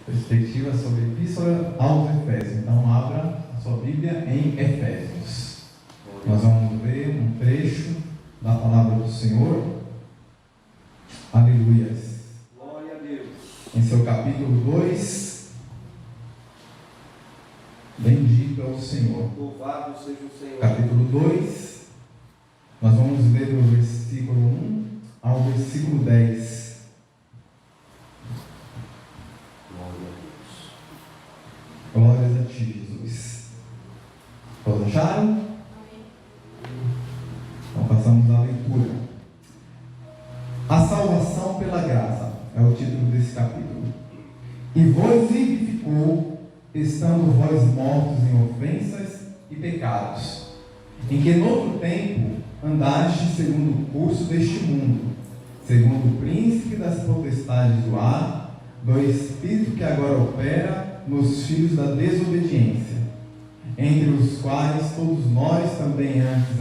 Perspectiva sobre a Epístola aos Efésios. Então, abra a sua Bíblia em Efésios. Nós vamos ver um trecho da palavra do Senhor. Aleluias. Glória a Deus. Em seu capítulo 2. Bendito é o Senhor. Louvado seja o Senhor. Capítulo 2. Nós vamos ler do versículo 1 ao versículo 10. Glórias a Ti, Jesus. Todos acharam? Então passamos à leitura. A salvação pela graça é o título desse capítulo. E vos vivificou, estando vós mortos em ofensas e pecados, em que noutro tempo andastes segundo o curso deste mundo, segundo o príncipe das potestades do ar, do espírito que agora opera nos filhos da desobediência, entre os quais todos nós também antes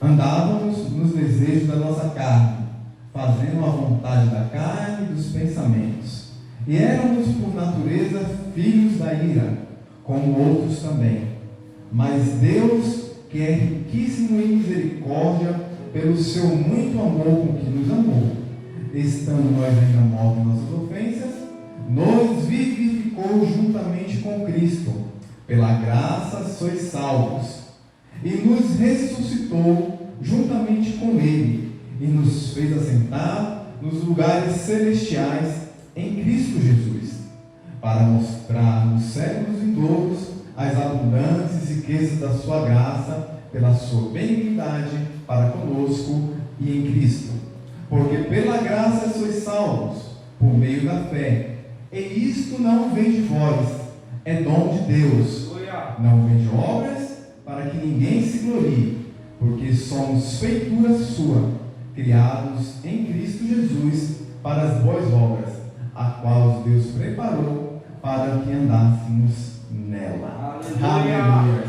andávamos nos desejos da nossa carne, fazendo a vontade da carne e dos pensamentos, e éramos por natureza filhos da ira, como outros também. Mas Deus, que é riquíssimo em misericórdia, pelo seu muito amor com que nos amou, estando nós ainda mortos em nossas ofensas, nos vivificou juntamente com Cristo. Pela graça sois salvos. E nos ressuscitou juntamente com Ele, e nos fez assentar nos lugares celestiais em Cristo Jesus, para mostrar nos séculos vindouros as abundantes riquezas da sua graça, pela sua benignidade para conosco e em Cristo. Porque pela graça sois salvos, por meio da fé. E isto não vem de vós, é dom de Deus, não vem de obras, para que ninguém se glorie, porque somos feitura sua, criados em Cristo Jesus, para as boas obras, a qual Deus preparou para que andássemos nela. Aleluia!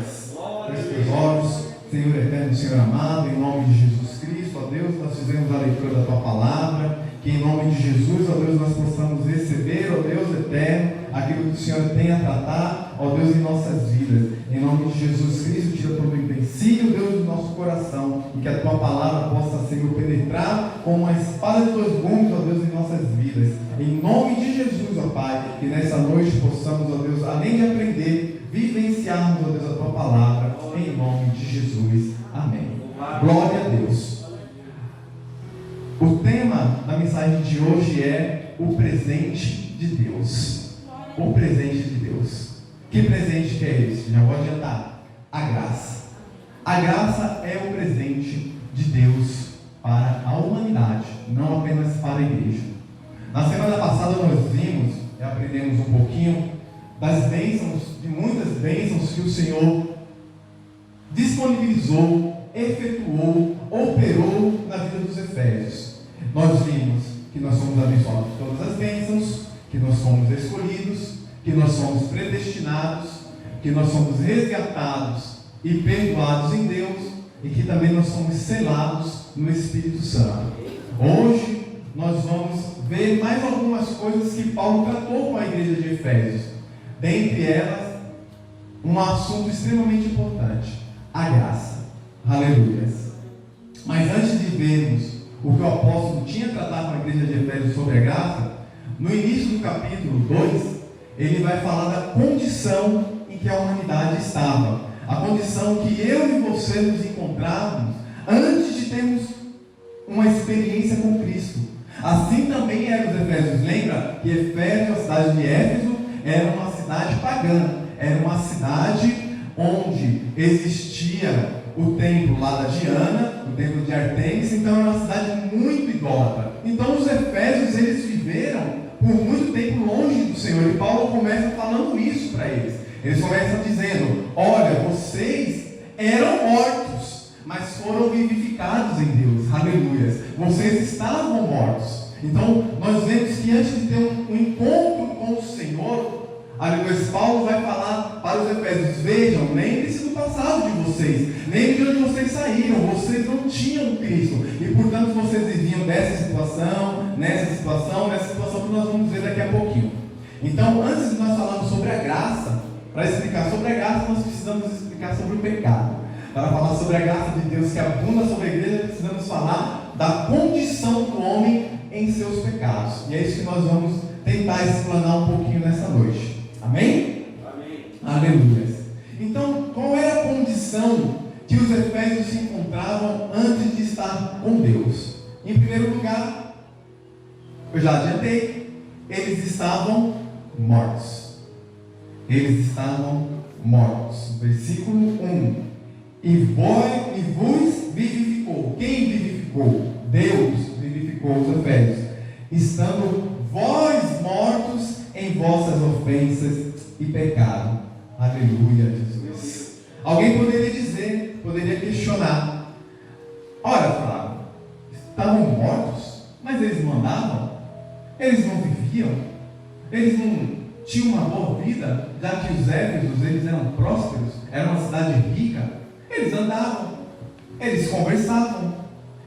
Feche os olhos, Senhor eterno, Senhor amado, em nome de Jesus Cristo, ó Deus, nós fizemos a leitura da Tua Palavra, que em nome de Jesus, ó Deus, nós possamos receber, ó Deus eterno, aquilo que o Senhor tem a tratar, ó Deus, em nossas vidas. Em nome de Jesus Cristo, tira todo o empecilho, Deus, do nosso coração, e que a Tua Palavra possa, Senhor, penetrar como uma espada de dois gumes, ó Deus, em nossas vidas. Em nome de Jesus, ó Pai, que nessa noite possamos, ó Deus, além de aprender, vivenciarmos, ó Deus, a Tua Palavra, em nome de Jesus. Amém. Glória a Deus. O tema da mensagem de hoje é o presente de Deus. O presente de Deus. Que presente que é esse? Já vou adiantar. A graça. A graça é o presente de Deus para a humanidade, não apenas para a igreja. Na semana passada nós vimos e aprendemos um pouquinho das bênçãos, de muitas bênçãos que o Senhor disponibilizou, efetuou, operou na vida dos efésios. Nós vimos que nós somos abençoados de todas as bênçãos, que nós somos escolhidos, que nós somos predestinados, que nós somos resgatados e perdoados em Deus, e que também nós somos selados no Espírito Santo. Hoje nós vamos ver mais algumas coisas que Paulo tratou com a igreja de Efésios. Dentre elas, um assunto extremamente importante: a graça. Aleluias. Mas antes de vermos o que o apóstolo tinha tratado com a igreja de Efésios sobre a graça, no início do capítulo 2, ele vai falar da condição em que a humanidade estava, a condição que eu e você nos encontrávamos antes de termos uma experiência com Cristo. Assim também eram os Efésios. Lembra que Efésio, a cidade de Éfeso, era uma cidade pagã, era uma cidade onde existia o templo lá da Diana, o templo de Artemis, então era uma cidade muito idólatra. Então os Efésios, eles viveram por muito tempo longe do Senhor, e Paulo começa falando isso para eles. Eles começam dizendo: olha, vocês eram mortos, mas foram vivificados em Deus. Aleluia. Vocês estavam mortos. Então nós vemos que antes de ter um encontro com o Senhor, aleluia, Paulo vai falar para os Efésios: vejam, lembre-se do passado de vocês, lembre de onde vocês saíram. Vocês não tinham Cristo, e portanto vocês viviam dessa situação, nessa situação que nós vamos ver daqui a pouquinho. Então, antes de nós falarmos sobre a graça, para explicar sobre a graça, nós precisamos explicar sobre o pecado. Para falar sobre a graça de Deus que abunda sobre a igreja, precisamos falar da condição do homem em seus pecados. E é isso que nós vamos tentar explanar um pouquinho nessa noite. Amém? Amém. Aleluia. Então, qual era a condição que os efésios se encontravam antes de estar com Deus? Em primeiro lugar, eu já adiantei, eles estavam mortos. Eles estavam mortos. Versículo 1. E vos vivificou. Quem vivificou? Deus vivificou os efésios. Estando vós mortos em vossas ofensas e pecado. Aleluia, Jesus. Alguém poderia questionar: ora, Flávio, estavam mortos, mas eles não andavam? Eles não viviam? Eles não tinham uma boa vida, já que os Éfesos, eles eram prósperos, era uma cidade rica? Eles andavam, eles conversavam,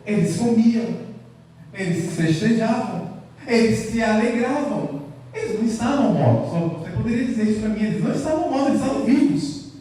eles comiam, eles festejavam, eles se alegravam. Eles não estavam mortos. Você poderia dizer isso para mim: eles não estavam mortos, eles estavam vivos.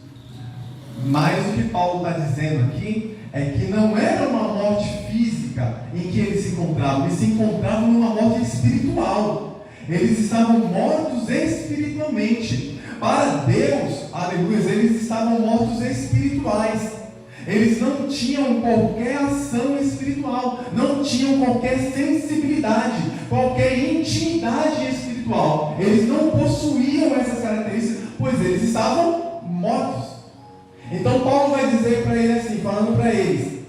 Mas o que Paulo está dizendo aqui é que não era uma morte física em que eles se encontravam, eles se encontravam numa morte espiritual. Eles estavam mortos espiritualmente. Para Deus, aleluia, eles estavam mortos espirituais. Eles não tinham qualquer ação espiritual, não tinham qualquer sensibilidade, qualquer intimidade espiritual. Eles não possuíam essas características, pois eles estavam mortos. Então Paulo vai dizer para ele assim, falando para eles,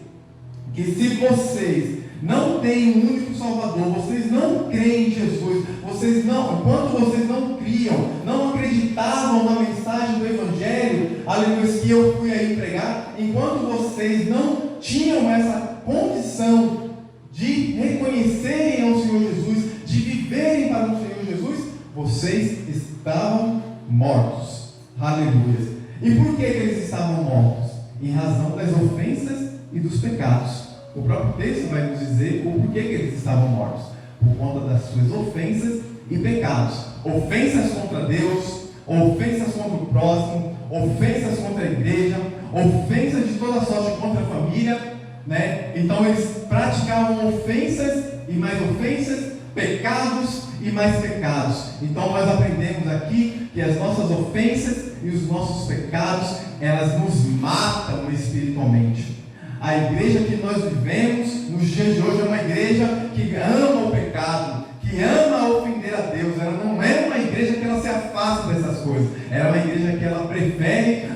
que se vocês não têm um único Salvador, vocês não creem em Jesus, enquanto vocês não criam, não acreditavam na mensagem do Evangelho, aleluia, que eu fui aí pregar, enquanto vocês não tinham essa condição de reconhecerem ao Senhor Jesus, de viverem para o Senhor Jesus, vocês estavam mortos. Aleluia. E por que eles estavam mortos? Em razão das ofensas e dos pecados. O próprio texto vai nos dizer o porquê que eles estavam mortos. Por conta das suas ofensas e pecados. Ofensas contra Deus, ofensas contra o próximo, ofensas contra a igreja, ofensas de toda sorte contra a família, né? Então eles praticavam ofensas e mais ofensas, pecados e mais pecados. Então nós aprendemos aqui que as nossas ofensas e os nossos pecados, elas nos matam espiritualmente. A igreja que nós vivemos nos dias de hoje é uma igreja que ama o pecado, que ama ofender a Deus. Ela não é uma igreja que ela se afasta dessas coisas. Ela é uma igreja que ela prefere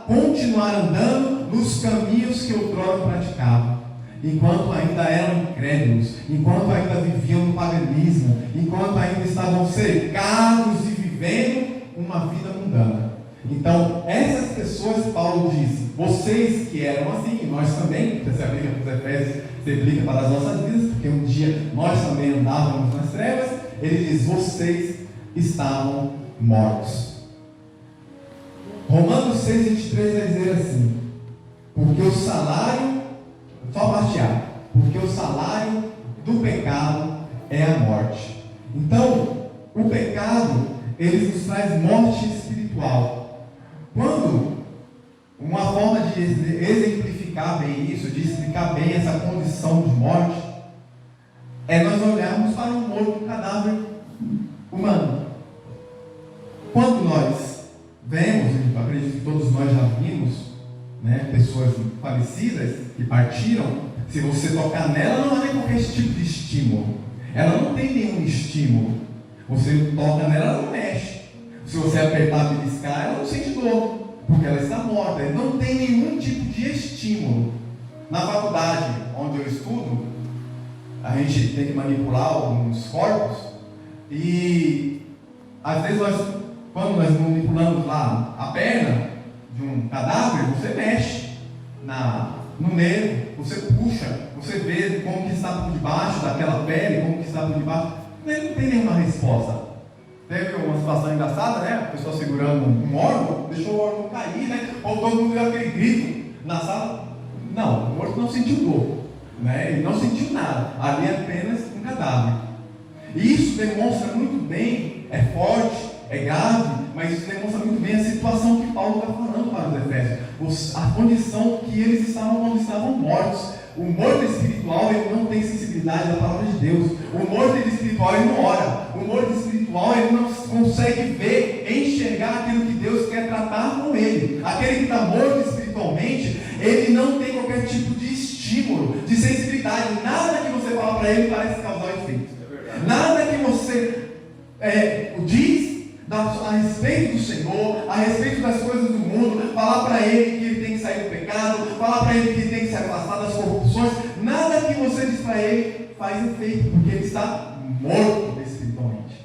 continuar andando nos caminhos que outrora praticavam. Enquanto ainda eram incrédulos, enquanto ainda viviam no paganismo, enquanto ainda estavam cercados e vivendo uma vida mundana. Então, essas pessoas, Paulo diz, vocês que eram assim, nós também, você aplica para os Efésios, você aplica para as nossas vidas, porque um dia nós também andávamos nas trevas, ele diz, vocês estavam mortos. Romanos 6,23 vai dizer assim, porque o salário, só partear, porque o salário do pecado é a morte. Então, o pecado, ele nos traz morte espiritual. Quando uma forma de exemplificar bem isso, de explicar bem essa condição de morte, é nós olharmos para um morto, um cadáver humano. Quando nós vemos, eu acredito que todos nós já vimos, né, pessoas falecidas que partiram, se você tocar nela, não há nem qualquer tipo de estímulo. Ela não tem nenhum estímulo. Você toca nela, ela não mexe. Se você apertar e beliscar, ela não sente dor, porque ela está morta. Não tem nenhum tipo de estímulo. Na faculdade onde eu estudo, a gente tem que manipular alguns corpos e às vezes quando nós manipulamos lá a perna de um cadáver, você mexe no nervo, você puxa, você vê como que está por debaixo daquela pele, como que está por debaixo. Ele não tem nenhuma resposta. Teve uma situação engraçada, né? A pessoa segurando um órgão, deixou o órgão cair, né? Ou todo mundo deu aquele grito na sala. Não, o morto não sentiu dor, né? Ele não sentiu nada. Ali é apenas um cadáver. desagradável. E isso demonstra muito bem, é forte, é grave, mas isso demonstra muito bem a situação que Paulo está falando para os Efésios. A condição que eles estavam quando estavam mortos. O morto espiritual, ele não tem sensibilidade da palavra de Deus. O morto espiritual, ele não ora. O morto espiritual, ele não consegue ver, enxergar aquilo que Deus quer tratar com ele. Aquele que está morto espiritualmente, ele não tem qualquer tipo de estímulo, de sensibilidade. Nada que você fala para ele parece causar efeito. Nada que você diz a respeito do Senhor, a respeito das coisas do mundo, falar para ele que ele tem que sair do pecado, falar para ele que ele tem que se afastar das corrupções, nada que você diz para ele faz efeito, porque ele está morto espiritualmente.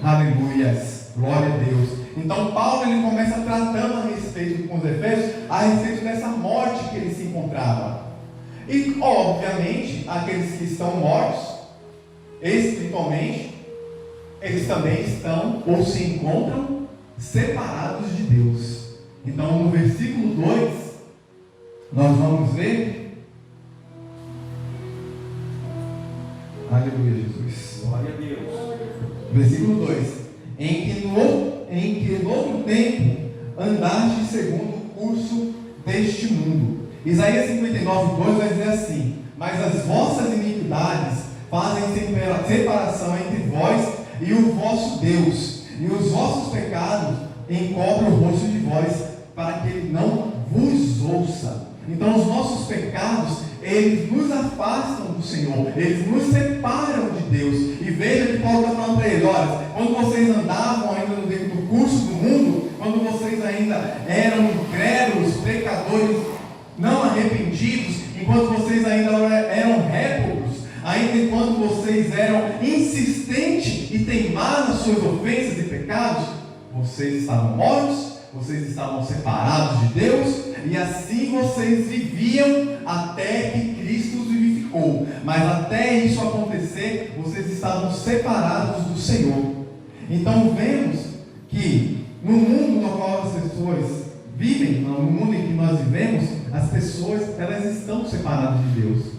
Aleluias, glória a Deus. Então Paulo, ele começa tratando a respeito com os Efésios, a respeito dessa morte que ele se encontrava. E obviamente, aqueles que estão mortos espiritualmente, eles também estão ou se encontram separados de Deus. Então no versículo 2 nós vamos ver, aleluia, Jesus, Glória a Deus. versículo 2: em que no outro tempo andaste segundo o curso deste mundo. Isaías 59:2 vai dizer assim: mas as vossas iniquidades fazem separação entre vós e o vosso Deus, e os vossos pecados encobrem o rosto de vós, para que ele não vos ouça. Então os nossos pecados, eles nos afastam do Senhor, eles nos separam de Deus. E veja que Paulo está falando para eles: olha, quando vocês andavam ainda no curso do mundo, quando vocês ainda eram incrédulos, pecadores, não arrependidos, enquanto vocês ainda eram réprobos, ainda enquanto vocês eram insistentes e teimados nas suas ofensas e pecados, vocês estavam mortos, vocês estavam separados de Deus, e assim vocês viviam até que Cristo os vivificou. Mas até isso acontecer, vocês estavam separados do Senhor. Então vemos que no mundo no qual as pessoas vivem, no mundo em que nós vivemos, as pessoas, elas estão separadas de Deus.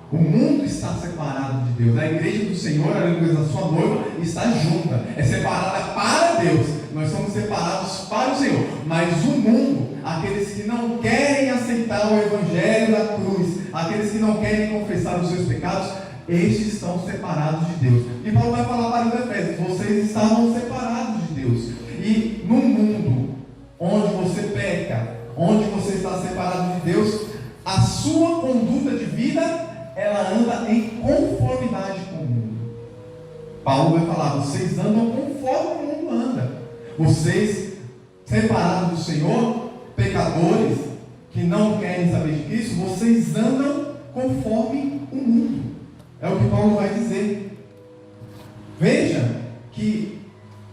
O mundo está separado de Deus. A igreja do Senhor, a sua noiva, está junta, é separada para Deus. Nós somos separados para o Senhor. Mas o mundo, aqueles que não querem aceitar o evangelho da cruz, aqueles que não querem confessar os seus pecados, estes estão separados de Deus. E Paulo vai falar para os Efésios: vocês estavam separados de Deus. E no mundo onde você peca, onde você está separado de Deus, a sua conduta de vida, ela anda em conformidade com o mundo. Paulo vai falar: vocês andam conforme o mundo anda. Vocês, separados do Senhor, pecadores, que não querem saber de Cristo, vocês andam conforme o mundo. É o que Paulo vai dizer. Veja que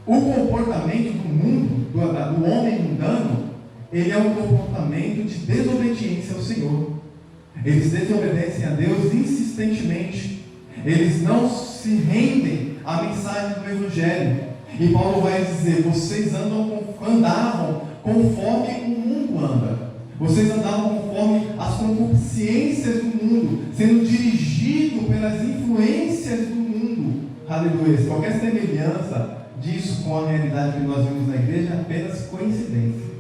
o comportamento do mundo, do homem mundano, ele é um comportamento de desobediência ao Senhor. Eles desobedecem a Deus insistentemente. Eles não se rendem à mensagem do Evangelho. E Paulo vai dizer: vocês andavam conforme o mundo anda. Vocês andavam conforme as concupiscências do mundo, sendo dirigidos pelas influências do mundo. Aleluia. Qualquer semelhança disso com a realidade que nós vemos na igreja é apenas coincidência.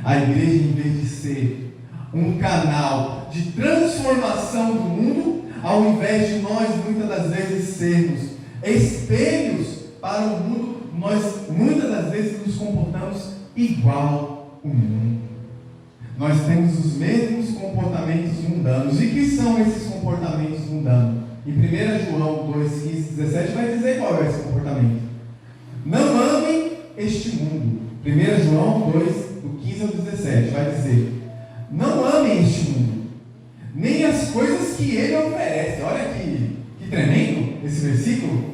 A igreja, em vez de ser um canal de transformação do mundo, ao invés de nós muitas das vezes sermos espelhos para o mundo, nós muitas das vezes nos comportamos igual ao mundo. Nós temos os mesmos comportamentos mundanos. E que são esses comportamentos mundanos? Em 1 João 2:15-17 vai dizer qual é esse comportamento: não amem este mundo. 1 João 2, do 15 ao 17 vai dizer: não amem este mundo, nem as coisas que ele oferece. Olha que tremendo esse versículo.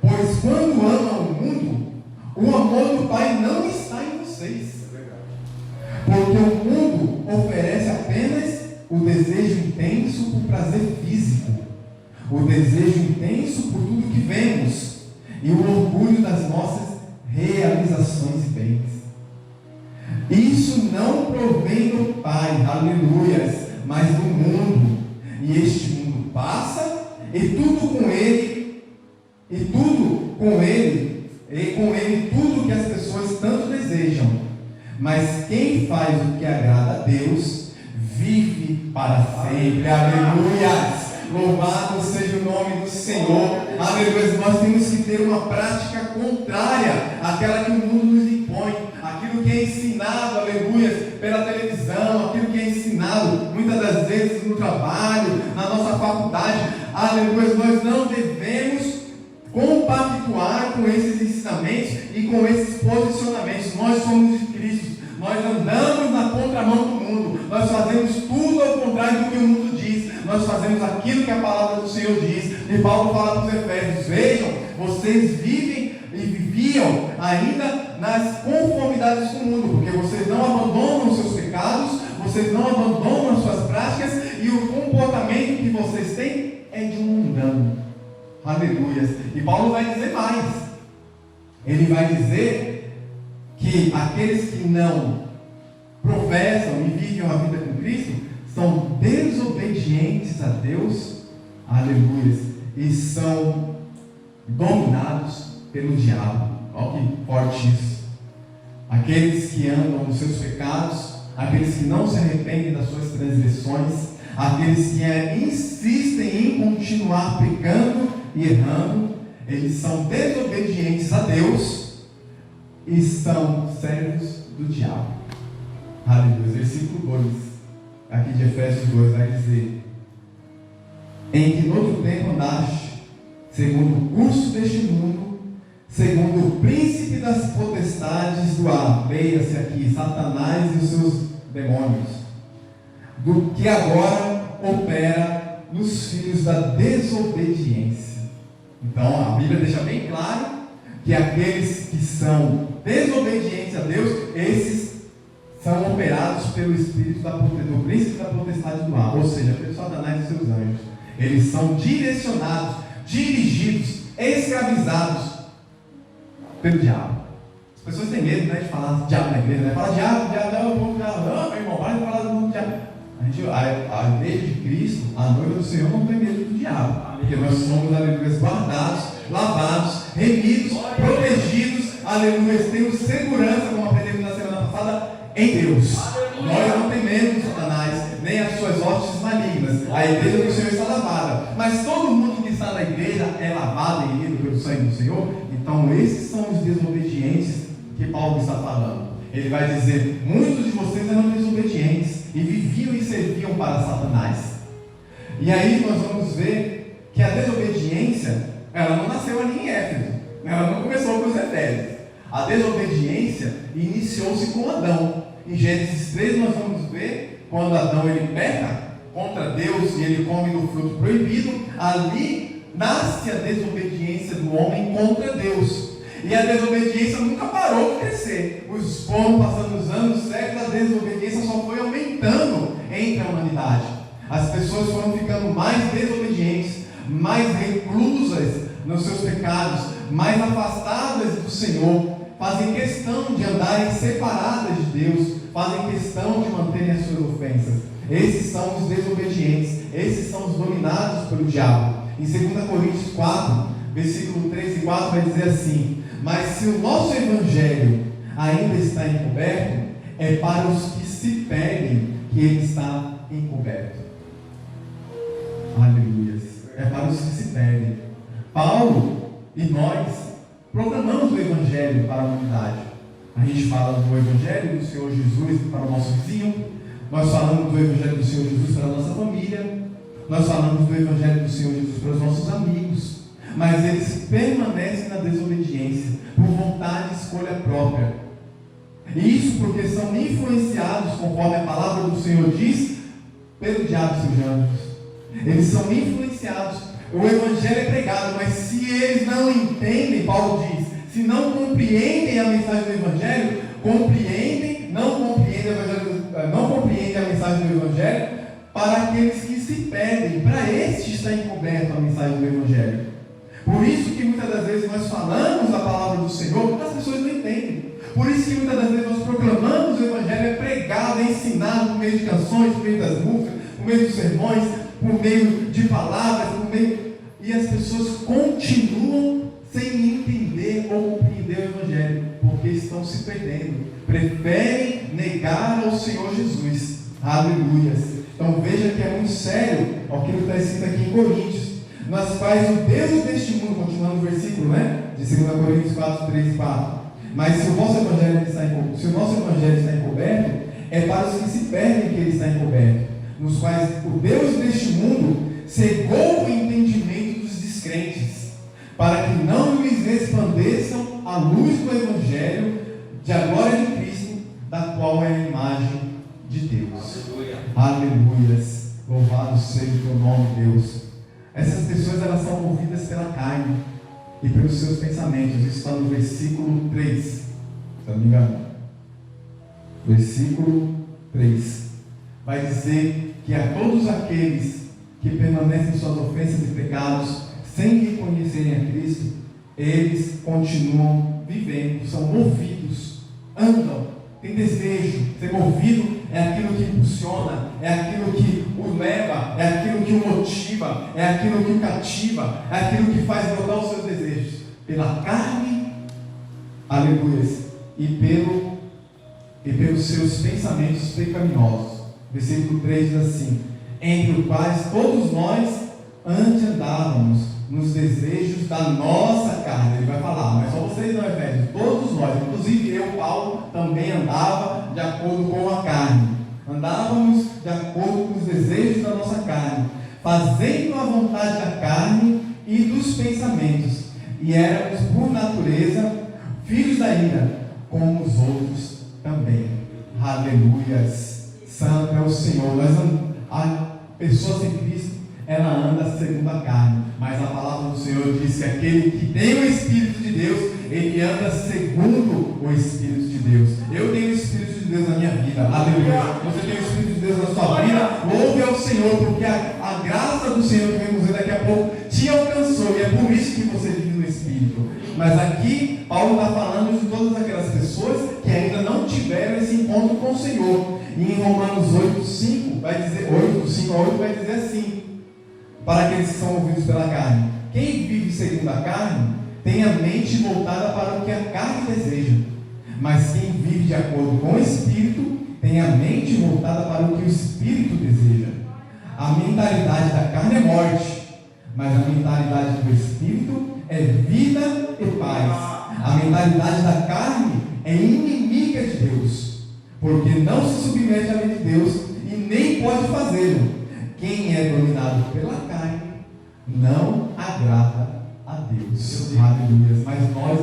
Pois quando amam o mundo, o amor do Pai não está em vocês. Porque o mundo oferece apenas o desejo intenso por prazer físico, o desejo intenso por tudo que vemos, e o orgulho das nossas realizações e bens. Isso não provém do Pai, aleluias, mas do mundo. E este mundo passa e com ele tudo que as pessoas tanto desejam. Mas quem faz o que agrada a Deus, vive para sempre. Aleluia! Louvado seja o nome do Senhor. Aleluia! Nós temos que ter uma prática contrária àquela que o mundo nos impõe, aquilo que é ensinado, aleluia, pela televisão, aquilo que é ensinado muitas das vezes no trabalho, na nossa faculdade. Aleluia! Nós não devemos compactuar com esses ensinamentos e com esses posicionamentos. Nós somos de Cristo, nós andamos na contramão do mundo, nós fazemos tudo ao contrário do que o mundo diz, nós fazemos aquilo que a palavra do Senhor diz. E Paulo fala para os Efésios: vejam, vocês vivem e viviam ainda nas conformidades do mundo, porque vocês não abandonam os seus pecados, vocês não abandonam as suas práticas, e o comportamento que vocês têm é de um mundano. Aleluia. E Paulo vai dizer mais. Ele vai dizer que aqueles que não professam e vivem uma vida com Cristo são desobedientes a Deus. Aleluia. E são dominados pelo diabo. Olha que forte isso. Aqueles que andam nos seus pecados, aqueles que não se arrependem das suas transgressões, aqueles que insistem em continuar pecando e errando, eles são desobedientes a Deus e são servos do diabo. Aleluia. Versículo 2 aqui de Efésios 2 vai dizer: em que no outro tempo andaste segundo o curso deste mundo, segundo o príncipe das potestades do ar, leia-se aqui, Satanás e os seus demônios, do que agora opera nos filhos da desobediência. Então a Bíblia deixa bem claro que aqueles que são desobedientes a Deus, esses são operados pelo espírito do príncipe da potestade do ar, ou seja, pelo Satanás e seus anjos. Eles são direcionados, dirigidos, escravizados pelo diabo. As pessoas têm medo, né, de falar diabo na igreja, né? Fala diabo, não, o povo diabo, não, meu irmão, para de falar do diabo. A igreja de Cristo, a noiva do Senhor, não tem medo do diabo, porque nós somos, aleluia, guardados, lavados, remidos, protegidos, aleluia, temos segurança, como aprendemos na semana passada, em Deus. Nós não tememos o Satanás, nem as suas hostes malignas. A igreja do Senhor está lavada, mas todo mundo que está na igreja é lavado e remido pelo sangue do Senhor. Então esses são os desobedientes que Paulo está falando. Ele vai dizer: muitos de vocês eram desobedientes e viviam e serviam para Satanás. E aí nós vamos ver que a desobediência, ela não nasceu ali em Éfeso, ela não começou com os Efésios. A desobediência iniciou-se com Adão. Em Gênesis 3 nós vamos ver quando Adão ele peca contra Deus e ele come do fruto proibido. Ali nasce a desobediência do homem contra Deus. E a desobediência nunca parou de crescer. Foram passando os anos, séculos, a desobediência só foi aumentando entre a humanidade. As pessoas foram ficando mais desobedientes, mais reclusas nos seus pecados, mais afastadas do Senhor, fazem questão de andarem separadas de Deus, fazem questão de manterem as suas ofensas. Esses são os desobedientes, esses são os dominados pelo diabo. Em 2 Coríntios 4, versículo 3 e 4 vai dizer assim: mas se o nosso evangelho ainda está encoberto, é para os que se perdem que ele está encoberto. Aleluia. É para os que se perdem. Paulo e nós proclamamos o evangelho para a humanidade. A gente fala do evangelho do Senhor Jesus para o nosso vizinho, nós falamos do evangelho do Senhor Jesus para a nossa família, nós falamos do evangelho do Senhor Jesus para os nossos amigos, mas eles permanecem na desobediência, por vontade e escolha própria. E isso porque são influenciados, conforme a palavra do Senhor diz, pelo diabo e seus anjos. Eles são influenciados. O evangelho é pregado, mas se eles não entendem, Paulo diz, se não compreendem a mensagem do evangelho, não compreendem a mensagem do evangelho, para aqueles que se perdem, para estes está encoberto a mensagem do evangelho. Por isso que muitas das vezes nós falamos a palavra do Senhor, porque as pessoas não entendem. Por isso que muitas das vezes nós proclamamos o evangelho, é pregado, é ensinado por meio de canções, por meio das músicas, por meio dos sermões, por meio de palavras, por meio, e as pessoas continuam sem entender ou compreender o Evangelho, porque estão se perdendo, preferem negar ao Senhor Jesus. Aleluias. Então veja que é muito sério aquilo que está escrito aqui em Coríntios, nas quais o Deus deste mundo, continuando o versículo, né? De 2 Coríntios 4, 3 e 4. Mas se o nosso Evangelho está encoberto, é para os que se perdem que ele está encoberto, nos quais o Deus deste mundo cegou o entendimento dos descrentes, para que não lhes resplandeçam a luz do Evangelho da glória de Cristo, da qual é a imagem de Deus. Aleluias. Louvado seja o teu nome, Deus. Essas pessoas, elas são movidas pela carne e pelos seus pensamentos. Isso está no versículo 3, se não me engano. Versículo 3 vai dizer que a todos aqueles que permanecem em suas ofensas e pecados, sem reconhecerem a Cristo, eles continuam vivendo, são movidos, andam, têm desejo. Ser movido é aquilo que impulsiona, é aquilo que o leva, é aquilo que o motiva, é aquilo que o cativa, é aquilo que faz brotar os seus desejos, pela carne, aleluia, e pelos seus pensamentos pecaminosos. Versículo 3 diz assim: entre os quais todos nós antes andávamos nos desejos da nossa carne. Ele vai falar, mas só vocês não, Efésios, todos nós, inclusive eu, Paulo, também andava de acordo com a carne. Andávamos de acordo com os desejos da nossa carne, fazendo a vontade da carne e dos pensamentos, e éramos por natureza filhos da ira, como os outros também. Aleluias. Santo é o Senhor. A pessoa sem Cristo, ela anda segundo a carne, mas a palavra do Senhor diz que aquele que tem o Espírito de Deus, ele anda segundo o Espírito de Deus. Eu tenho o Espírito de Deus na minha vida. Aleluia. Você tem o Espírito de Deus na sua vida. Louve ao Senhor, porque a graça do Senhor, que vamos ver daqui a pouco, te alcançou, e é por isso que você vive no Espírito. Mas aqui Paulo está falando de todas aquelas pessoas que ainda não tiveram esse encontro com o Senhor. E em Romanos 8:5 vai dizer, 8:5 a 8 vai dizer assim: para aqueles que são movidos pela carne, quem vive segundo a carne tem a mente voltada para o que a carne deseja, mas quem vive de acordo com o Espírito tem a mente voltada para o que o Espírito deseja. A mentalidade da carne é morte, mas a mentalidade do Espírito é vida e paz. A mentalidade da carne é inimiga de Deus, porque não se submete à lei de Deus e nem pode fazê-lo. Quem é dominado pela carne não agrada a Deus. Aleluia. Mas nós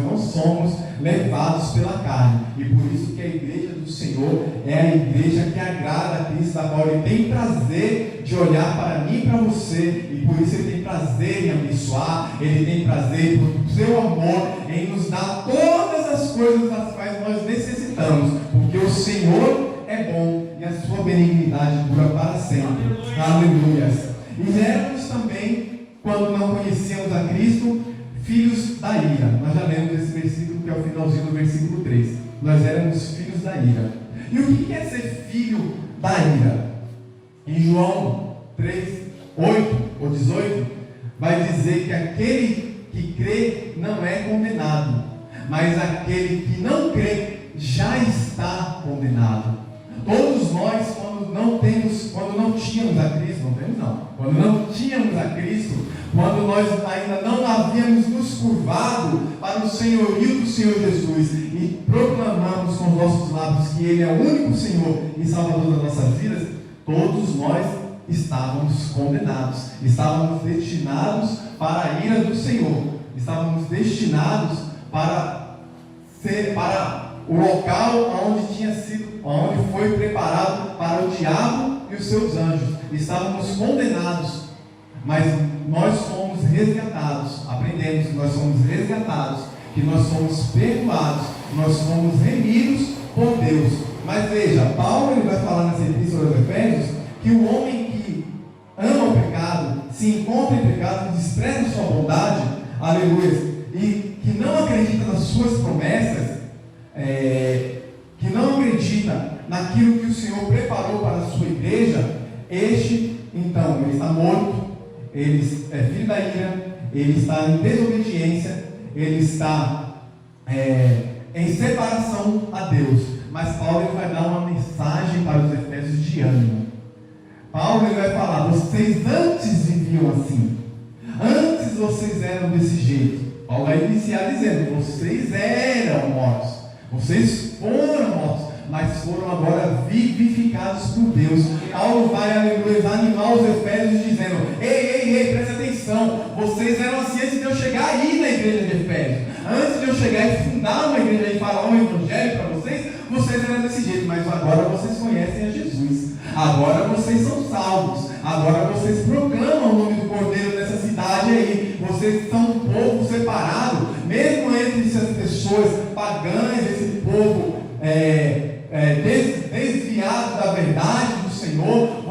não somos levados pela carne, e por isso que a igreja do Senhor é a igreja que agrada a Cristo, da qual Ele tem prazer de olhar para mim e para você, e por isso Ele tem prazer em abençoar, Ele tem prazer por seu amor em nos dar todas as coisas das quais nós necessitamos, porque o Senhor é bom e a sua benignidade dura para sempre. Aleluia. E éramos também, quando não conhecíamos a Cristo, filhos da ira. Nós já lemos esse versículo, que é o finalzinho do versículo 3. Nós éramos filhos da ira. E o que é ser filho da ira? Em João 3, 8 ou 18, vai dizer que aquele que crê não é condenado, mas aquele que não crê já está condenado. Todos nós, quando não tínhamos a Cristo, quando não tínhamos a Cristo, quando nós ainda não havíamos nos curvado para o senhorio do Senhor Jesus e proclamamos com os nossos lábios que Ele é o único Senhor e Salvador das nossas vidas, todos nós estávamos condenados, estávamos destinados para a ira do Senhor, estávamos destinados para o local onde foi preparado para o diabo e os seus anjos. Estávamos condenados, mas nós fomos resgatados. Aprendemos que nós somos resgatados, que nós somos perdoados, nós somos remidos por Deus. Mas veja, Paulo ele vai falar nessa epístola aos Efésios que o homem que ama o pecado, se encontra em pecado, despreza sua bondade, aleluia, e que não acredita nas suas promessas, que não acredita naquilo que o Senhor preparou para a sua igreja, este, então, ele está morto, ele é filho da ira, ele está em desobediência, ele está em separação a Deus. Mas Paulo ele vai dar uma mensagem para os Efésios de ânimo. Paulo ele vai falar: vocês antes viviam assim, antes vocês eram desse jeito. Paulo vai iniciar dizendo: vocês eram mortos, vocês foram mortos, mas foram agora vivificados por Deus. Paulo vai, aleluia, animar os Efésios dizendo: ei, presta atenção, vocês eram assim antes de eu chegar aí na igreja de Efésios, antes de eu chegar e fundar uma igreja e falar um evangelho para vocês eram desse jeito, mas agora vocês conhecem a Jesus, agora vocês são salvos, agora vocês proclamam o nome do Cordeiro nessa cidade aí, vocês são um povo separado, mesmo entre essas pessoas pagãs, esse povo desviado da verdade do Senhor,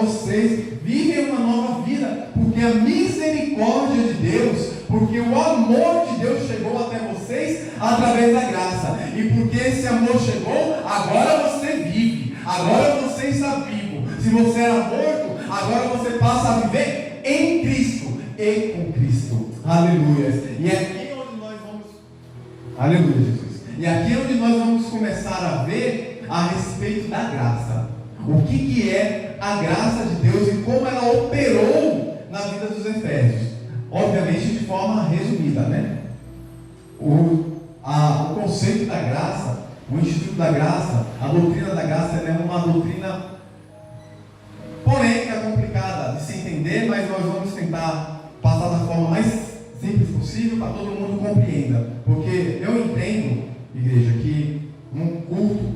vocês vivem uma nova vida, porque a misericórdia de Deus, porque o amor de Deus chegou até vocês através da graça, e porque esse amor chegou, agora você vive, agora você está vivo. Se você era morto, agora você passa a viver em Cristo e com Cristo. Aleluia. E aqui é onde nós vamos, aleluia, Jesus. E aqui é onde nós vamos começar a ver a respeito da graça. O que é a graça de Deus e como ela operou na vida dos Efésios. Obviamente de forma resumida, né? O conceito da graça, o instituto da graça, a doutrina da graça, ela é uma doutrina polêmica, complicada de se entender, mas nós vamos tentar passar da forma mais simples possível para todo mundo compreenda. Porque eu entendo, igreja, que num culto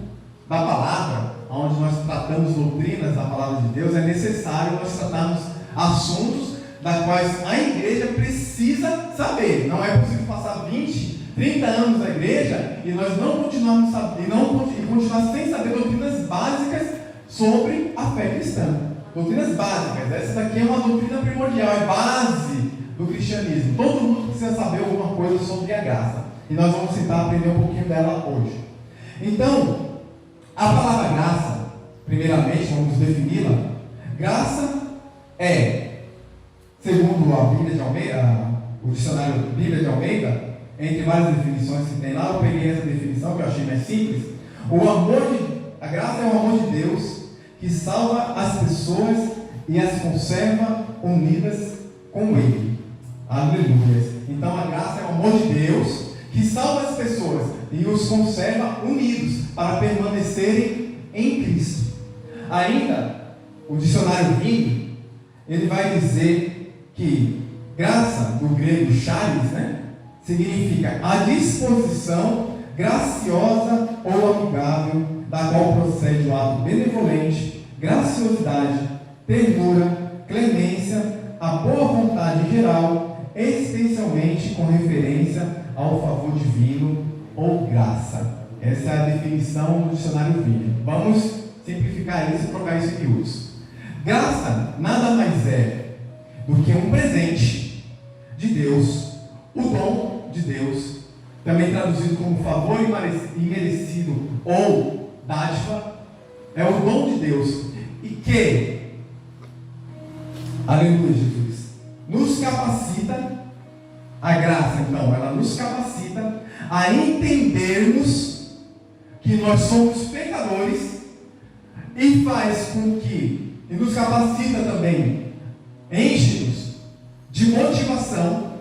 da palavra, onde nós tratamos doutrinas da palavra de Deus, é necessário nós tratarmos assuntos da quais a igreja precisa saber. Não é possível passar 20, 30 anos na igreja e nós não continuarmos e continuar sem saber doutrinas básicas sobre a fé cristã. Doutrinas básicas, essa daqui é uma doutrina primordial, é base do cristianismo. Todo mundo precisa saber alguma coisa sobre a graça. E nós vamos tentar aprender um pouquinho dela hoje. Então, a palavra graça, primeiramente, vamos defini-la. Graça é, segundo a Bíblia de Almeida, o dicionário Bíblia de Almeida, entre várias definições que tem lá, eu peguei essa definição que eu achei mais simples. A graça é o amor de Deus que salva as pessoas e as conserva unidas com Ele. Aleluia. Então a graça é o amor de Deus que salva as pessoas e os conserva unidos para permanecerem em Cristo. Ainda, o dicionário Vini, ele vai dizer que graça, do grego charis, né, significa a disposição graciosa ou amigável, da qual procede o ato benevolente, graciosidade, ternura, clemência, a boa vontade em geral, especialmente com referência ao favor divino ou graça. Essa é a definição do dicionário Vini. Vamos simplificar isso e trocar isso em miúdos. Graça nada mais é do que um presente de Deus, o dom de Deus, também traduzido como favor imerecido ou dádiva, é o dom de Deus, e que, aleluia, Jesus, nos capacita, a graça então, ela nos capacita a entendermos que nós somos pecadores, e faz com que, e nos capacita também, enche-nos de motivação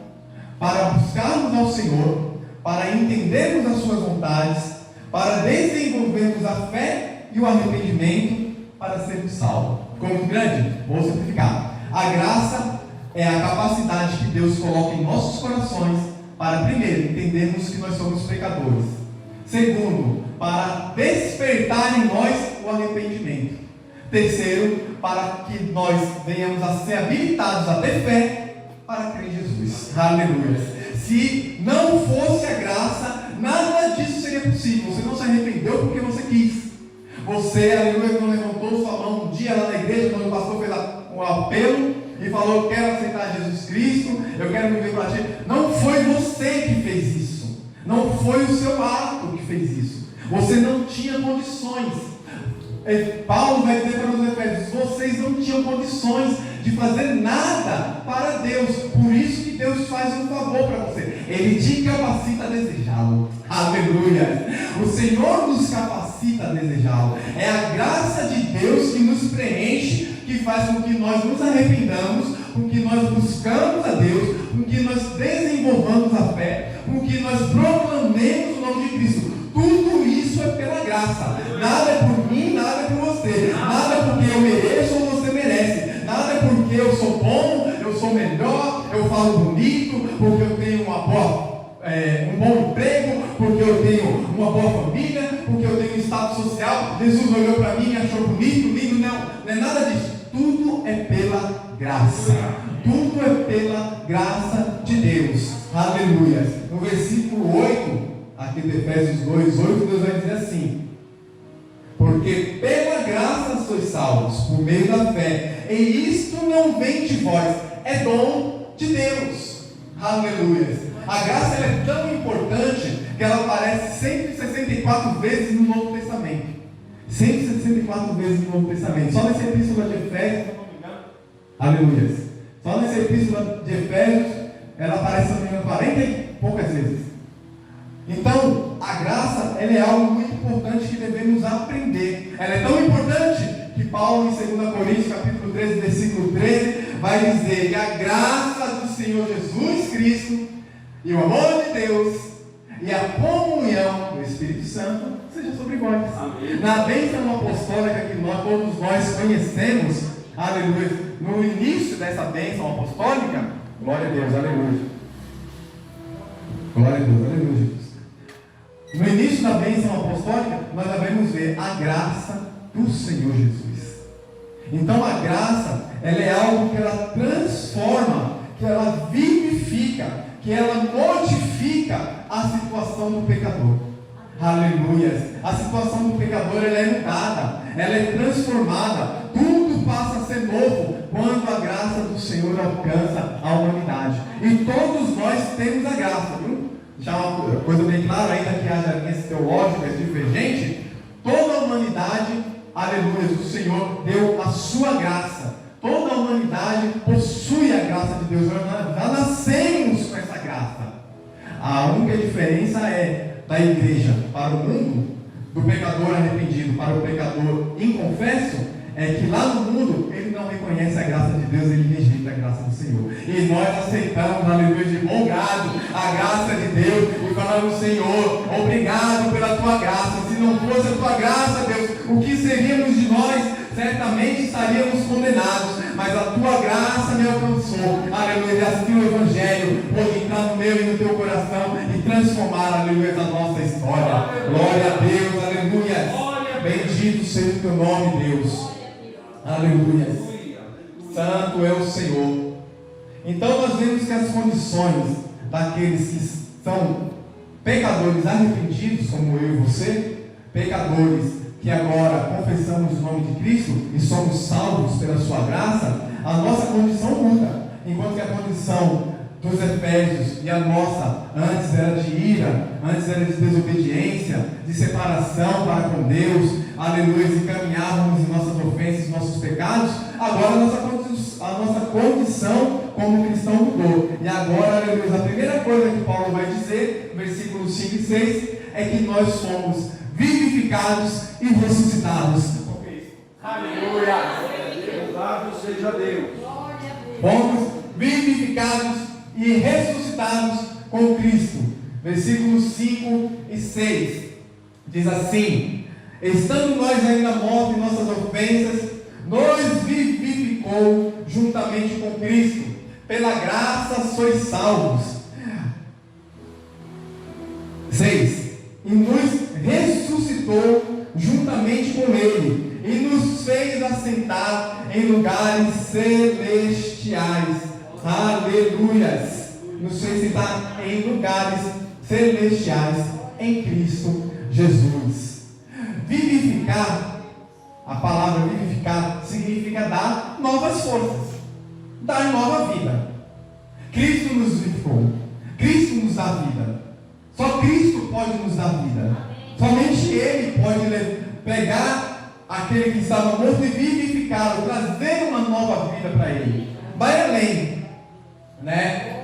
para buscarmos ao Senhor, para entendermos as suas vontades, para desenvolvermos a fé e o arrependimento para sermos salvos. Ficou muito grande? Vou simplificar. A graça é a capacidade que Deus coloca em nossos corações para, primeiro, entendermos que nós somos pecadores. Segundo, para despertar em nós o arrependimento. Terceiro, para que nós venhamos a ser habilitados a ter fé para crer em Jesus. Aleluia. Se não fosse a graça, nada disso seria possível. Você não se arrependeu porque você quis. Você, aleluia, não levantou sua mão um dia lá na igreja, quando o pastor fez um apelo e falou: eu quero aceitar Jesus Cristo, eu quero viver para ti. Não foi você que fez isso. Não foi o seu ato que fez isso. Você não tinha condições. Paulo vai dizer para os Efésios: vocês não tinham condições de fazer nada para Deus. Por isso que Deus faz um favor para você. Ele te capacita a desejá-lo. Aleluia! O Senhor nos capacita a desejá-lo. É a graça de Deus que nos preenche, que faz com que nós nos arrependamos, com que nós buscamos a Deus, com que nós desenvolvamos a fé, com que nós proclamemos o nome de Cristo. Tudo isso é pela graça. Nada é por mim, nada é por você. Nada é porque eu mereço ou você merece. Nada é porque eu sou bom, eu sou melhor, eu falo bonito, porque eu tenho um bom emprego, porque eu tenho uma boa família, porque eu tenho um status social. Jesus olhou para mim e achou bonito, lindo. Não é nada disso. Tudo é pela graça. Tudo é pela graça de Deus. Aleluia. No versículo 8, aqui de Efésios 2:8, Deus vai dizer assim: porque pela graça sois salvos, por meio da fé, e isto não vem de vós, é dom de Deus. Aleluia. A graça ela é tão importante que ela aparece 164 vezes no Novo Testamento. 164 vezes no Novo Testamento. Só nessa epístola de Efésios, se eu não me engano. Aleluia. Só nessa epístola de Efésios, ela aparece, se não me engano, 40 e poucas vezes. Então, a graça ela é algo muito importante que devemos aprender. Ela é tão importante que Paulo, em 2 Coríntios, capítulo 13, versículo 13, vai dizer que a graça do Senhor Jesus Cristo e o amor de Deus e a comunhão do Espírito Santo seja sobre vós. Amém. Na bênção apostólica que todos nós conhecemos, aleluia, no início dessa bênção apostólica, glória a Deus, aleluia. Glória a Deus, aleluia, Jesus. No início da bênção apostólica, nós devemos ver a graça do Senhor Jesus. Então a graça, ela é algo que ela transforma, que ela vivifica, que ela modifica a situação do pecador. Aleluia. A situação do pecador ela é mudada, ela é transformada. Tudo passa a ser novo quando a graça do Senhor alcança a humanidade. E todos nós temos a graça, viu? Já uma coisa bem clara, ainda que haja linhas teológicas divergentes, toda a humanidade, aleluia, o Senhor deu a sua graça. Toda a humanidade possui a graça de Deus. Nós já nascemos com essa graça. A única diferença é da igreja para o mundo, do pecador arrependido para o pecador inconfesso, é que lá no mundo ele não reconhece a graça de Deus, ele rejeita a graça do Senhor. E nós aceitamos, aleluia, de bom grado a graça de Deus e falamos: Senhor, obrigado pela tua graça. Se não fosse a tua graça, Deus, o que seríamos de nós? Certamente estaríamos condenados, mas a tua graça me alcançou, aleluia, e assim o Evangelho pode entrar no meu e no teu coração e transformar, aleluia, a nossa história. Glória a Deus, aleluia. Bendito seja o teu nome, Deus. Aleluia. Santo é o Senhor. Então nós vemos que as condições daqueles que são pecadores arrependidos, como eu e você, pecadores que agora confessamos o nome de Cristo e somos salvos pela sua graça, a nossa condição muda. Enquanto que a condição dos Efésios e a nossa antes era de ira, antes era de desobediência, de separação para com Deus, aleluia, e caminhávamos em nossas ofensas, nossos pecados, agora a nossa condição como cristão mudou. E agora, aleluia, a primeira coisa que Paulo vai dizer, versículos 5 e 6, é que nós somos vivificados e ressuscitados. Aleluia! Louvado seja Deus. Fomos vivificados e ressuscitados com Cristo. Versículos 5 e 6 diz assim: estando nós ainda mortos em nossas ofensas, nos vivificou juntamente com Cristo. Pela graça sois salvos. 6. E nos ressuscitou juntamente com Ele, e nos fez assentar em lugares celestiais. Aleluias! Nos fez sentar em lugares celestiais em Cristo Jesus. Vivificar, a palavra vivificar significa dar novas forças, dar nova vida. Cristo nos vivificou, Cristo nos dá vida. Só Cristo pode nos dar vida. Somente Ele pode pegar aquele que estava morto e vivificar vivificá-lo, trazendo uma nova vida para ele. Vai além, né?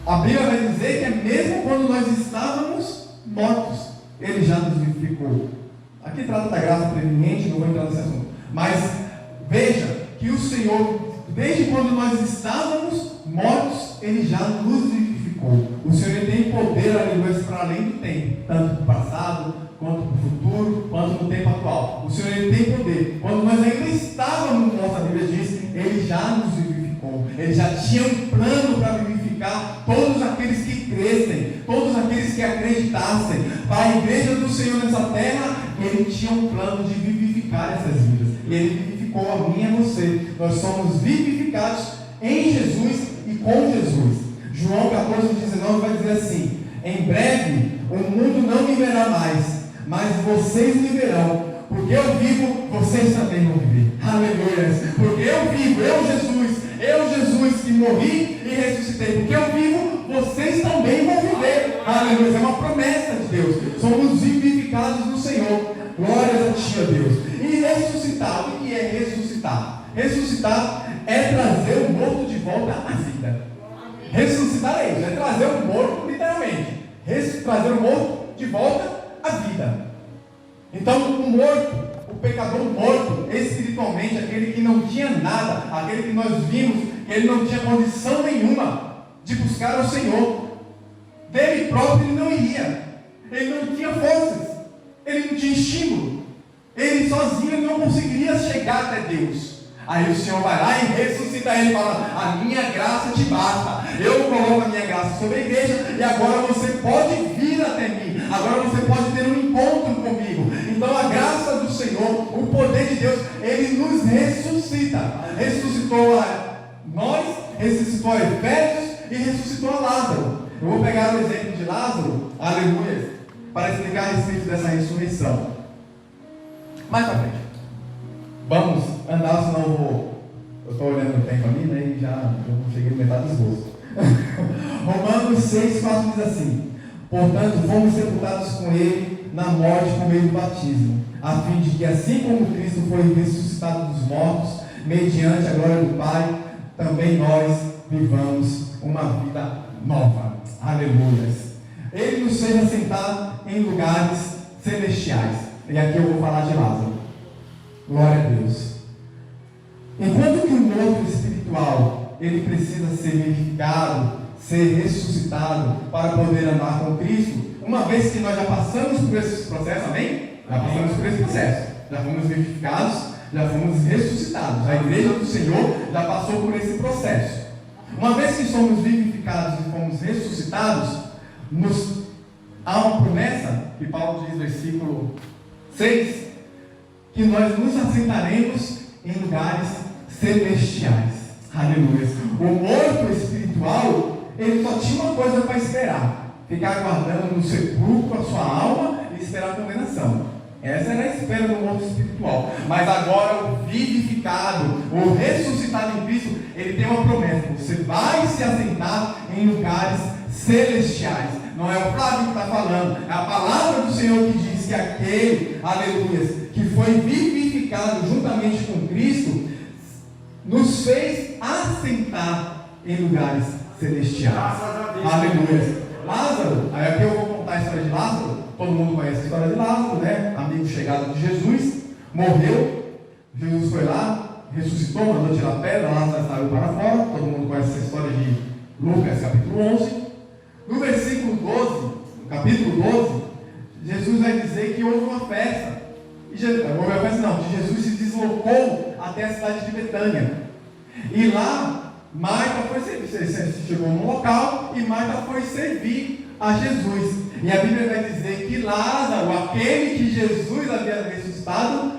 A Bíblia vai dizer que é mesmo quando nós estávamos mortos, ele já nos vivificou. Aqui trata da graça preveniente, não vou entrar nesse assunto. Mas veja que o Senhor, desde quando nós estávamos mortos, ele já nos vivificou. O Senhor ele tem poder, aleluia, para além do tempo, tanto para o passado, quanto para o futuro, quanto no tempo atual. O Senhor ele tem poder. Quando nós ainda estávamos mortos, a Bíblia diz, ele já nos vivificou. Ele já tinha um plano para vivificar todos aqueles que crescem, todos aqueles que acreditassem. Para a igreja do Senhor nessa terra, ele tinha um plano de vivificar essas vidas. E ele vivificou a mim e a você. Nós somos vivificados em Jesus e com Jesus. João 14,19 vai dizer assim: em breve o mundo não me verá mais, mas vocês me verão. Porque eu vivo, vocês também vão viver. Aleluia. Porque eu vivo, eu Jesus que morri e ressuscitei. Porque eu vivo, vocês também vão viver. Aleluia. É uma promessa de Deus. Somos vivificados no Senhor. Glórias a ti, ó Deus. E ressuscitar, o que é ressuscitar? Ressuscitar é trazer o morto de volta à vida. Ressuscitar é isso, é trazer o morto, literalmente. Trazer o morto de volta à vida. Então, o morto, o pecador morto, espiritualmente, aquele que não tinha nada, aquele que nós vimos que ele não tinha condição nenhuma de buscar o Senhor, dele próprio ele não iria, ele não tinha forças, ele não tinha estímulo, ele sozinho não conseguiria chegar até Deus. Aí o Senhor vai lá e ressuscita ele e fala: a minha graça te basta, eu coloco a minha graça sobre a igreja e agora você pode vir até mim, agora você pode ter um encontro comigo. Então a graça do Senhor, o poder de Deus, ele nos ressuscita. Ressuscitou a nós, ressuscitou a Efésios e ressuscitou a Lázaro. Eu vou pegar o exemplo de Lázaro, aleluia, para explicar a respeito dessa ressurreição. Mais para frente. Vamos andar, senão eu estou olhando o tempo ali, né, e já não cheguei no metade do esboço. Romanos 6,4 diz assim: portanto, fomos sepultados com ele na morte por meio do batismo, a fim de que, assim como Cristo foi ressuscitado dos mortos, mediante a glória do Pai, também nós vivamos uma vida nova. Aleluia. Ele nos fez assentar em lugares celestiais. E aqui eu vou falar de Lázaro. Glória a Deus. Enquanto que o morto espiritual, ele precisa ser vivificado, ser ressuscitado para poder andar com Cristo, uma vez que nós já passamos por esse processo, amém? Já passamos por esse processo, já fomos vivificados, já fomos ressuscitados. A igreja do Senhor já passou por esse processo. Uma vez que somos vivificados e fomos ressuscitados, há uma promessa, que Paulo diz no versículo 6, que nós nos assentaremos em lugares celestiais. Aleluia. O morto espiritual, ele só tinha uma coisa para esperar: ficar aguardando no sepulcro a sua alma e esperar a condenação. Essa era a espera do morto espiritual. Mas agora o vivificado, o ressuscitado em Cristo, ele tem uma promessa: você vai se assentar em lugares celestiais. Não é o Flávio que está falando, é a palavra do Senhor que diz que aquele, aleluia, que foi vivificado juntamente com Cristo, nos fez assentar em lugares celestiais. Aleluia. Lázaro, aí aqui eu vou contar a história de Lázaro. Todo mundo conhece a história de Lázaro, né? Amigo chegado de Jesus, morreu. Jesus foi lá, ressuscitou, mandou tirar a pedra, Lázaro saiu para fora. Todo mundo conhece essa história de Lucas, capítulo 11. No versículo 12, no capítulo 12, Jesus vai dizer que houve uma festa. Que Jesus se deslocou até a cidade de Betânia. E lá, Marta foi servir. Chegou no local e Marta foi servir a Jesus. E a Bíblia vai dizer que Lázaro, aquele que Jesus havia ressuscitado,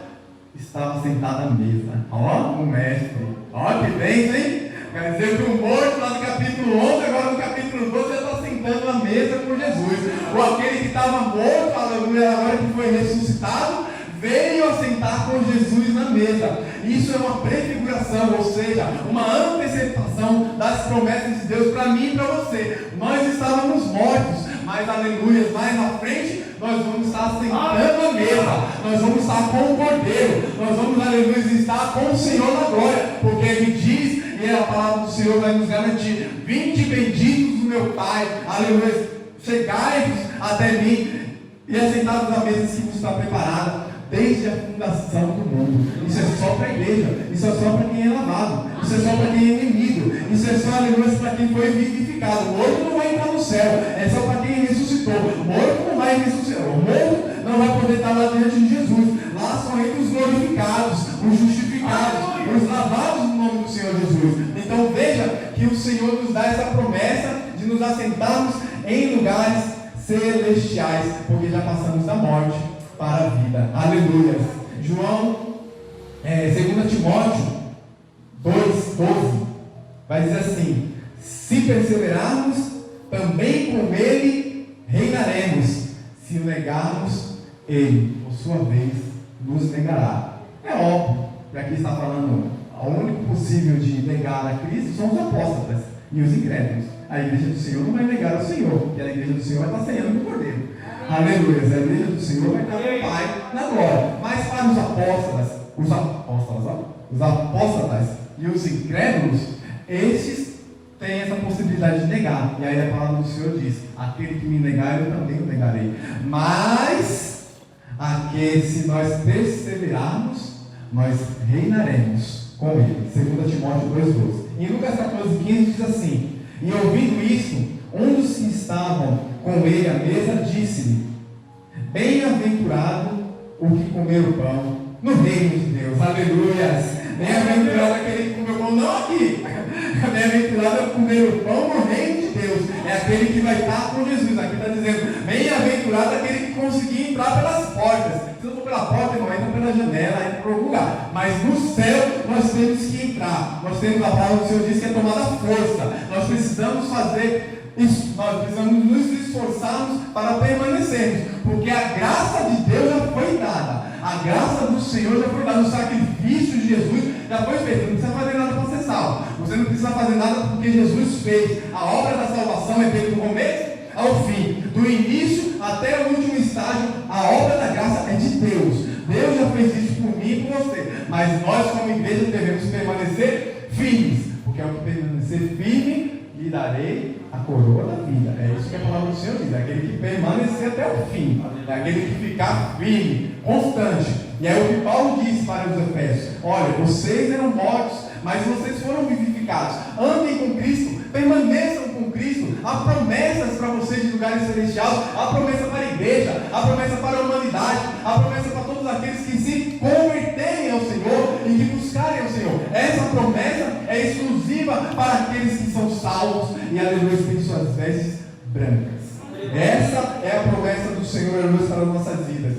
estava sentado à mesa. Ó, o mestre. Ó, que bênção, hein? Quer dizer que o morto lá no capítulo 11, agora no capítulo 12, já está sentando à mesa com Jesus. Ou aquele que estava morto, aleluia, agora que foi ressuscitado, veio assentar com Jesus na mesa. Isso é uma prefiguração, ou seja, uma antecipação das promessas de Deus para mim e para você. Nós estávamos mortos, mas aleluia, mais na frente nós vamos estar sentando à mesa, nós vamos estar com o Cordeiro, nós vamos, aleluia, estar com o Senhor na glória, porque Ele diz, e a palavra do Senhor vai nos garantir: vinde benditos do meu Pai, aleluia, chegai-vos até mim, e assentados à mesa que vos está preparada desde a fundação do mundo. Isso é só para a igreja, isso é só para quem é lavado, isso é só para quem é remido, isso é só, aleluia, para quem foi vivificado. O morto não vai entrar no céu, é só para quem ressuscitou. O morto não vai ressuscitar, o morto não vai poder estar lá diante de Jesus. Lá são entre os glorificados, os justificados, os lavados no nome do Senhor Jesus. Então veja que o Senhor nos dá essa promessa de nos assentarmos em lugares celestiais, porque já passamos da morte para a vida. Aleluia. João, 2 Timóteo 2,12 vai dizer assim: se perseverarmos, também com ele reinaremos. Se o negarmos, ele, por sua vez, nos negará. É óbvio que aqui está falando, o único possível de negar a Cristo são os apóstolos e os incrédulos. A igreja do Senhor não vai negar ao Senhor, porque a igreja do Senhor vai estar ceando com o Cordeiro. Aleluia. A igreja do Senhor vai estar com o Pai na glória. Mas para os apóstolos e os incrédulos, estes têm essa possibilidade de negar. E aí a palavra do Senhor diz: aquele que me negar, eu também o negarei. Mas aquele, se nós perseverarmos, nós reinaremos com ele. 2 Timóteo 2,12. Em Lucas 14,15 diz assim: e ouvindo isso, um dos que estavam com ele à mesa disse-lhe: bem-aventurado o que comer o pão no reino de Deus. Aleluias. Bem-aventurado aquele que comeu o pão, não aqui. Bem-aventurado é comer o pão no reino de Deus. É aquele que vai estar com Jesus. Aqui está dizendo: bem-aventurado aquele que conseguir entrar pelas portas. Se não for pela porta, não entra pela janela, entra por algum lugar. Mas no céu nós temos que entrar. Nós temos, a palavra do Senhor diz que é tomada força. Nós precisamos fazer isso, nós precisamos nos esforçarmos para permanecermos, porque a graça de Deus já foi dada, a graça do Senhor já foi dada, o sacrifício de Jesus já foi feito. Você não precisa fazer nada para ser salvo, você não precisa fazer nada porque Jesus fez. A obra da salvação é feita do começo ao fim, do início até o último estágio. A obra da graça é de Deus. Deus já fez isso por mim e por você, mas nós como igreja devemos permanecer firmes, porque é o que permanecer firme lhe darei a coroa da vida. É isso que a palavra do Senhor diz: é aquele que permanecer até o fim, é aquele que ficar firme, constante. E é o que Paulo diz para os Efésios: olha, vocês eram mortos, mas vocês foram vivificados. Andem com Cristo, permaneçam com Cristo. Há promessas para vocês de lugares celestiais, há promessa para a igreja, há promessa para a humanidade, há promessa para todos aqueles que se converterem ao Senhor e que buscarem ao Senhor. Essa promessa é exclusiva para aqueles que são salvos e, aleluia, têm suas vestes brancas. Essa é a promessa do Senhor, aleluia, para as nossas vidas.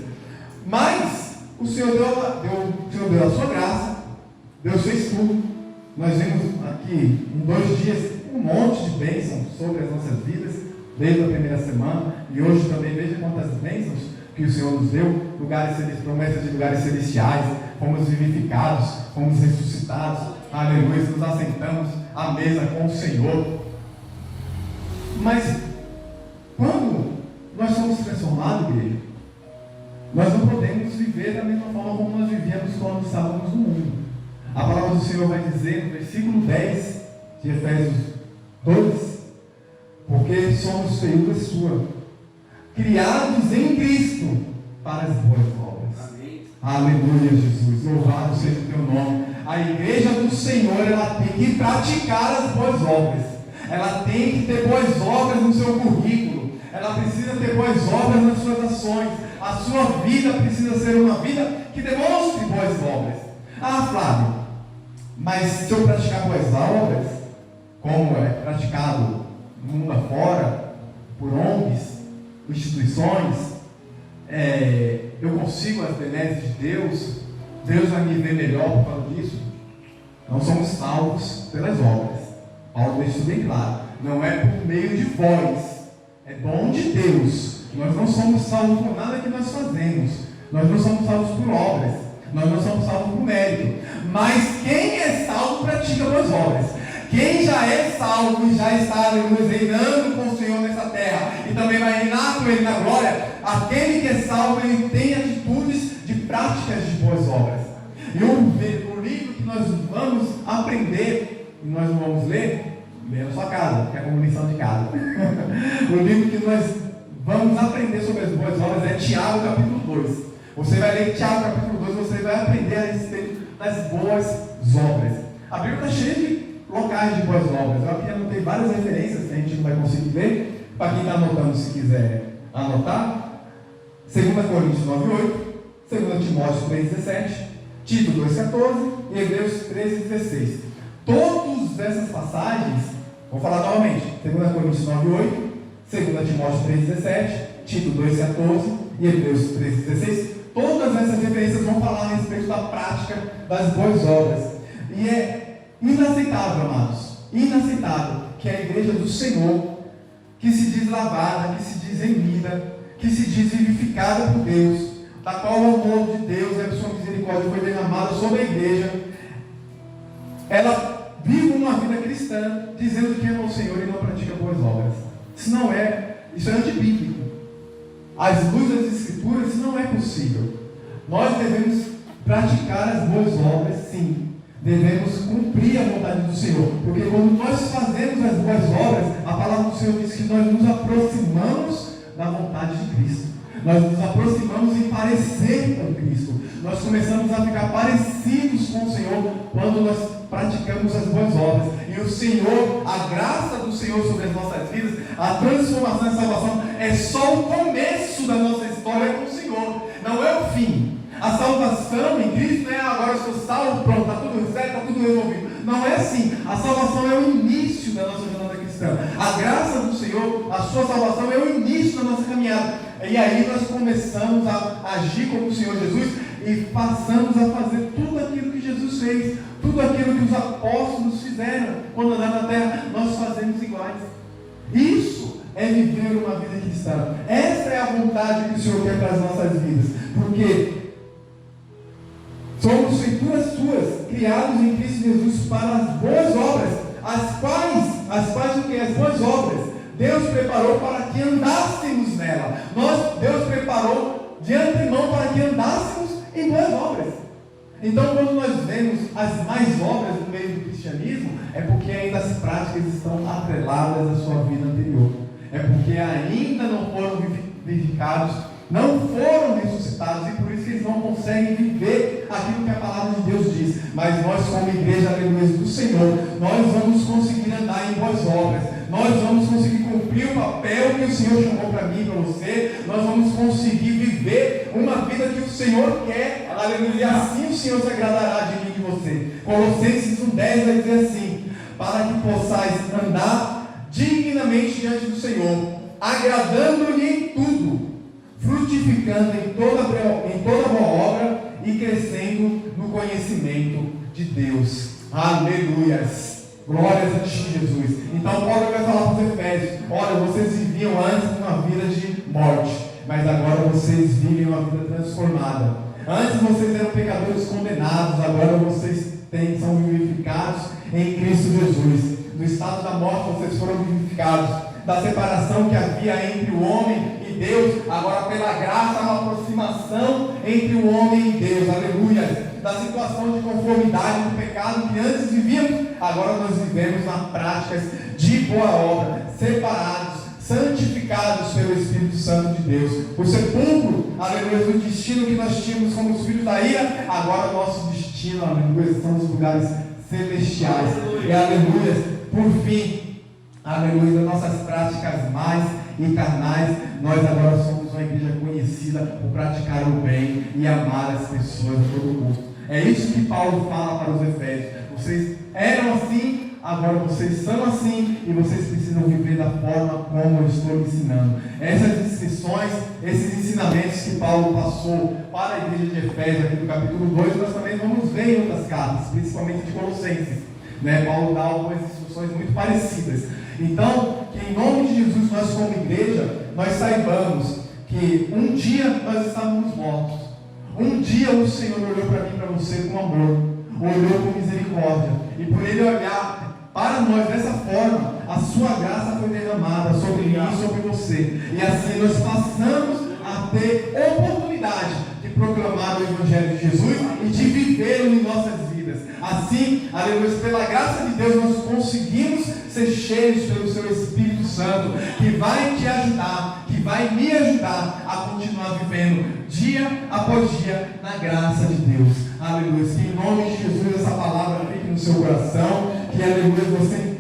Mas o Senhor deu a sua graça, Deus fez tudo. Nós vimos aqui em 2 dias um monte de bênçãos sobre as nossas vidas, desde a primeira semana, e hoje também veja quantas bênçãos que o Senhor nos deu, promessas de lugares celestiais. Fomos vivificados, fomos ressuscitados, aleluia, nos assentamos à mesa com o Senhor. Mas quando nós somos transformados, igreja, nós não podemos viver da mesma forma como nós vivíamos quando estávamos no mundo. A palavra do Senhor vai dizer no versículo 10 de Efésios 2: porque somos feiura sua, criados em Cristo para as boas obras. Amém. Aleluia, Jesus, louvado seja o teu nome. A igreja do Senhor, ela tem que praticar as boas obras, ela tem que ter boas obras no seu currículo, ela precisa ter boas obras nas suas ações. A sua vida precisa ser uma vida que demonstre boas obras. Ah, Flávio, mas se eu praticar boas obras, como é praticado no mundo afora, por ONGs, instituições, eu consigo as benesses de Deus, Deus vai me ver melhor por causa disso? Não somos salvos pelas obras. Paulo deixa isso bem claro. Não é por meio de vós, é dom de Deus. Nós não somos salvos por nada que nós fazemos, nós não somos salvos por obras, nós não somos salvos por mérito. Mas quem é salvo pratica boas obras. Quem já é salvo e já está reinando com o Senhor nessa terra e também vai reinar com Ele na glória, aquele que é salvo, ele tem atitudes de práticas de boas obras. E o livro que nós vamos aprender, e nós não vamos ler, lê na sua casa, que é como lição de casa. O livro que nós vamos aprender sobre as boas obras é Tiago capítulo 2. Você vai ler Tiago capítulo 2, você vai aprender a respeito das boas obras. A Bíblia está cheia de locais de boas obras. Eu aqui anotei várias referências que a gente não vai conseguir ler. Para quem está anotando, se quiser anotar, 2 Coríntios 9:8, 2 Timóteo 3:17, Tito 2:14 e Hebreus 13:16. Todas essas passagens, vou falar novamente, 2 Coríntios 9:8, 2 Timóteo 3:17, Tito 2:14 e Hebreus 13:16. Todas essas referências vão falar a respeito da prática das boas obras. E é inaceitável, amados, inaceitável que a igreja do Senhor, que se diz lavada, que se diz remida, que se diz vivificada por Deus, da qual o amor de Deus e a sua misericórdia foi derramada sobre a igreja, ela vive uma vida cristã, dizendo que ama o Senhor e não pratica boas obras. Isso é antibíblico. Às luzes das Escrituras, isso não é possível. Nós devemos praticar as boas obras, sim. Devemos cumprir a vontade do Senhor, porque quando nós fazemos as boas obras, a palavra do Senhor diz que nós nos aproximamos da vontade de Cristo. Nós nos aproximamos em parecer com Cristo. Nós começamos a ficar parecidos com o Senhor quando nós praticamos as boas obras. E o Senhor, a graça do Senhor sobre as nossas vidas, a transformação e a salvação é só o começo da nossa história com o Senhor, não é o fim. A salvação em Cristo não é agora eu sou salvo, pronto, está tudo certo, está tudo resolvido. Não é assim. A salvação é o início da nossa jornada cristã. A graça do Senhor, a sua salvação é o início da nossa caminhada. E aí nós começamos a agir como o Senhor Jesus e passamos a fazer tudo aquilo que Jesus fez, tudo aquilo que os apóstolos fizeram quando andaram na terra, nós fazemos iguais. Isso é viver uma vida cristã. Essa é a vontade que o Senhor quer para as nossas vidas, porque somos feituras suas, criados em Cristo Jesus para as boas obras, as quais o que? As boas obras Deus preparou para que andássemos nela. Deus preparou de antemão para que andássemos em boas obras. Então, quando nós vemos as mais obras no meio do cristianismo, é porque ainda as práticas estão atreladas à sua vida anterior. É porque ainda não foram vivificados, não foram ressuscitados, e por isso que eles não conseguem viver aquilo que a palavra de Deus diz. Mas nós, como igreja, aleluia, do Senhor, nós vamos conseguir andar em boas obras, nós vamos conseguir cumprir o papel que o Senhor chamou para mim e para você, nós vamos conseguir viver uma vida que o Senhor quer, aleluia, e assim o Senhor se agradará de mim e de você. Colossenses 1:10 vai dizer assim: para que possais andar dignamente diante do Senhor, agradando-lhe em tudo, frutificando em toda boa obra e crescendo no conhecimento de Deus. Aleluias! Glórias a ti, Jesus. Então Paulo vai falar para os Efésios: olha, vocês viviam antes uma vida de morte, mas agora vocês vivem uma vida transformada. Antes vocês eram pecadores condenados, agora vocês são vivificados em Cristo Jesus. No estado da morte vocês foram vivificados. Da separação que havia entre o homem e Deus, agora pela graça há uma aproximação entre o homem e Deus, aleluia. Da situação de conformidade do pecado que antes vivíamos, agora nós vivemos na prática de boa obra, separados, santificados pelo Espírito Santo de Deus. O sepulcro, aleluia, o destino que nós tínhamos como os filhos da ira, agora o nosso destino, aleluia, são os lugares celestiais. E aleluia, por fim, aleluia, das nossas práticas mais e carnais, nós agora somos uma igreja conhecida por praticar o bem e amar as pessoas a todo custo. É isso que Paulo fala para os Efésios: vocês eram assim, agora vocês são assim, e vocês precisam viver da forma como eu estou ensinando. Essas inscrições, esses ensinamentos que Paulo passou para a igreja de Efésios, aqui no capítulo 2, nós também vamos ver em outras cartas, principalmente de Colossenses. Paulo dá algumas instruções muito parecidas. Então, que em nome de Jesus, nós como igreja, nós saibamos que um dia nós estávamos mortos. Um dia o Senhor olhou para mim e para você com amor, olhou com misericórdia, e por Ele olhar para nós dessa forma, a sua graça foi derramada sobre mim e sobre você, e assim nós passamos a ter oportunidade de proclamar o Evangelho de Jesus e de vivê-lo em nossas vidas. Assim, aleluia, pela graça de Deus, nós conseguimos ser cheios pelo seu Espírito Santo, que vai te ajudar, que vai me ajudar a continuar vivendo dia após dia na graça de Deus. Aleluia. Que em nome de Jesus essa palavra fique no seu coração, que aleluia, você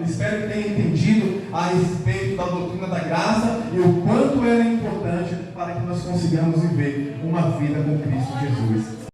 espero que tenha entendido a respeito da doutrina da graça e o quanto ela é importante para que nós consigamos viver uma vida com Cristo Jesus.